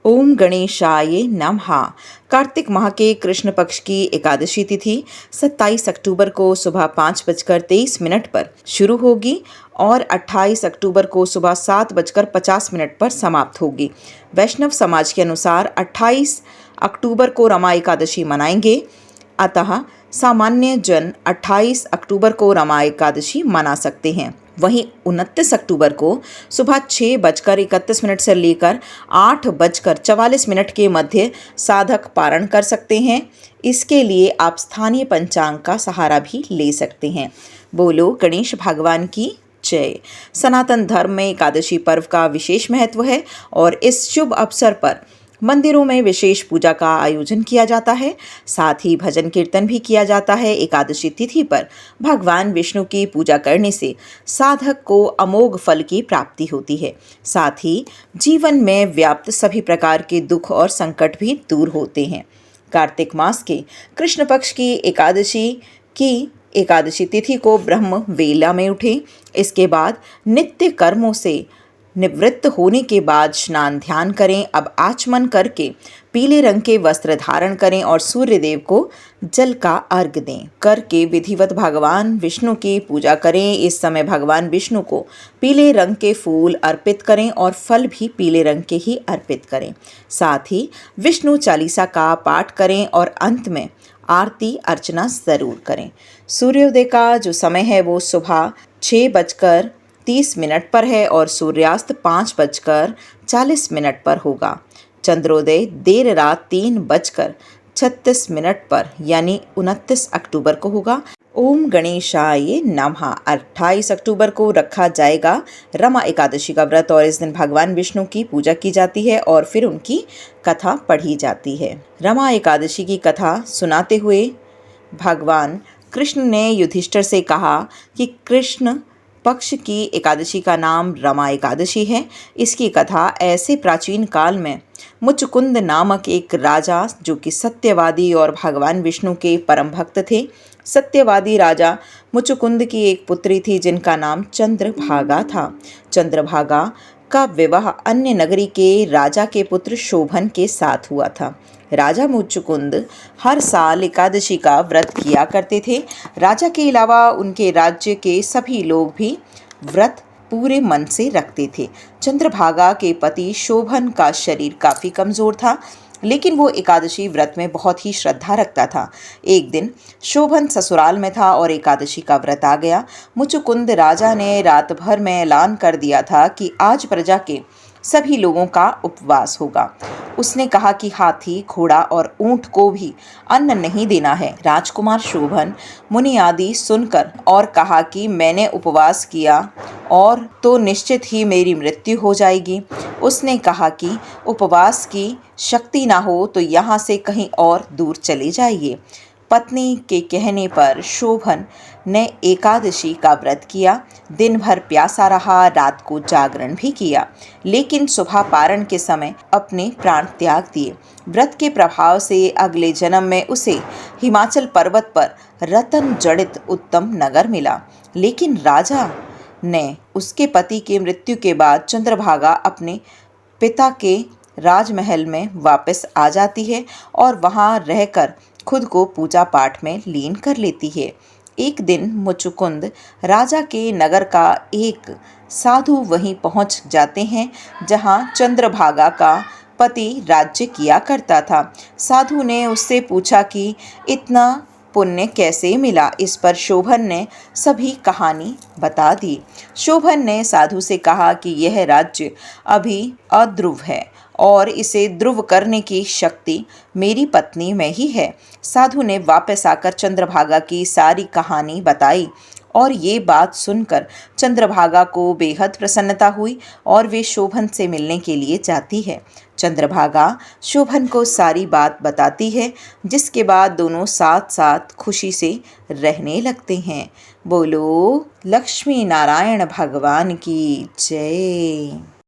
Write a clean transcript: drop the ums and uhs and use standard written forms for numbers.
ओम गणेशाय नमः। कार्तिक माह के कृष्ण पक्ष की एकादशी तिथि 27 अक्टूबर को सुबह 5:23 पर शुरू होगी और 28 अक्टूबर को सुबह 7:50 पर समाप्त होगी। वैष्णव समाज के अनुसार 28 अक्टूबर को रमा एकादशी मनाएंगे, अतः सामान्य जन 28 अक्टूबर को रमा एकादशी मना सकते हैं। वहीं 29 अक्टूबर को सुबह 6:31 से लेकर 8:44 के मध्य साधक पारण कर सकते हैं। इसके लिए आप स्थानीय पंचांग का सहारा भी ले सकते हैं। बोलो गणेश भगवान की जय। सनातन धर्म में एकादशी पर्व का विशेष महत्व है और इस शुभ अवसर पर मंदिरों में विशेष पूजा का आयोजन किया जाता है। साथ ही भजन कीर्तन भी किया जाता है। एकादशी तिथि पर भगवान विष्णु की पूजा करने से साधक को अमोघ फल की प्राप्ति होती है। साथ ही जीवन में व्याप्त सभी प्रकार के दुख और संकट भी दूर होते हैं। कार्तिक मास के कृष्ण पक्ष की एकादशी तिथि को ब्रह्म वेला में उठें। इसके बाद नित्य कर्मों से निवृत्त होने के बाद स्नान ध्यान करें। अब आचमन करके पीले रंग के वस्त्र धारण करें और सूर्य देव को जल का अर्घ्य दें। करके विधिवत भगवान विष्णु की पूजा करें। इस समय भगवान विष्णु को पीले रंग के फूल अर्पित करें और फल भी पीले रंग के ही अर्पित करें। साथ ही विष्णु चालीसा का पाठ करें और अंत में आरती अर्चना ज़रूर करें। सूर्योदय का जो समय है वो सुबह 6:30 पर है और सूर्यास्त 5:40 पर होगा। चंद्रोदय देर रात 3:36 पर यानी 29 अक्टूबर को होगा। ओम गणेशाय नमः। 28 अक्टूबर को रखा जाएगा रमा एकादशी का व्रत और इस दिन भगवान विष्णु की पूजा की जाती है और फिर उनकी कथा पढ़ी जाती है। रमा एकादशी की कथा सुनाते हुए भगवान कृष्ण ने युधिष्ठिर से कहा कि कृष्ण पक्ष की एकादशी का नाम रमा एकादशी है। इसकी कथा ऐसे प्राचीन काल में मुचुकुंद नामक एक राजा, जो कि सत्यवादी और भगवान विष्णु के परम भक्त थे। सत्यवादी राजा मुचुकुंद की एक पुत्री थी जिनका नाम चंद्रभागा था। चंद्रभागा का विवाह अन्य नगरी के राजा के पुत्र शोभन के साथ हुआ था। राजा मुचुकुंद हर साल एकादशी का व्रत किया करते थे। राजा के अलावा उनके राज्य के सभी लोग भी व्रत पूरे मन से रखते थे। चंद्रभागा के पति शोभन का शरीर काफ़ी कमज़ोर था, लेकिन वो एकादशी व्रत में बहुत ही श्रद्धा रखता था। एक दिन शोभन ससुराल में था और एकादशी का व्रत आ गया। मुचुकुंद राजा ने रात भर में ऐलान कर दिया था कि आज प्रजा के सभी लोगों का उपवास होगा। उसने कहा कि हाथी, घोड़ा और ऊंट को भी अन्न नहीं देना है। राजकुमार शोभन मुनि आदि सुनकर और कहा कि मैंने उपवास किया और तो निश्चित ही मेरी मृत्यु हो जाएगी। उसने कहा कि उपवास की शक्ति ना हो तो यहाँ से कहीं और दूर चले जाइए। पत्नी के कहने पर शोभन ने एकादशी का व्रत किया। दिन भर प्यासा रहा, रात को जागरण भी किया, लेकिन सुबह पारण के समय अपने प्राण त्याग दिए। व्रत के प्रभाव से अगले जन्म में उसे हिमाचल पर्वत पर रतन जड़ित उत्तम नगर मिला। लेकिन राजा ने उसके पति की मृत्यु के बाद चंद्रभागा अपने पिता के राजमहल में वापस आ जाती है और वहाँ रहकर खुद को पूजा पाठ में लीन कर लेती है। एक दिन मुचुकुंद राजा के नगर का एक साधु वहीं पहुंच जाते हैं जहां चंद्रभागा का पति राज्य किया करता था। साधु ने उससे पूछा कि इतना पुण्य कैसे मिला। इस पर शोभन ने सभी कहानी बता दी। शोभन ने साधु से कहा कि यह राज्य अभी अध्रुव है और इसे ध्रुव करने की शक्ति मेरी पत्नी में ही है। साधु ने वापस आकर चंद्रभागा की सारी कहानी बताई और ये बात सुनकर चंद्रभागा को बेहद प्रसन्नता हुई और वे शोभन से मिलने के लिए जाती है। चंद्रभागा शोभन को सारी बात बताती है, जिसके बाद दोनों साथ साथ खुशी से रहने लगते हैं। बोलो लक्ष्मी नारायण भगवान की जय।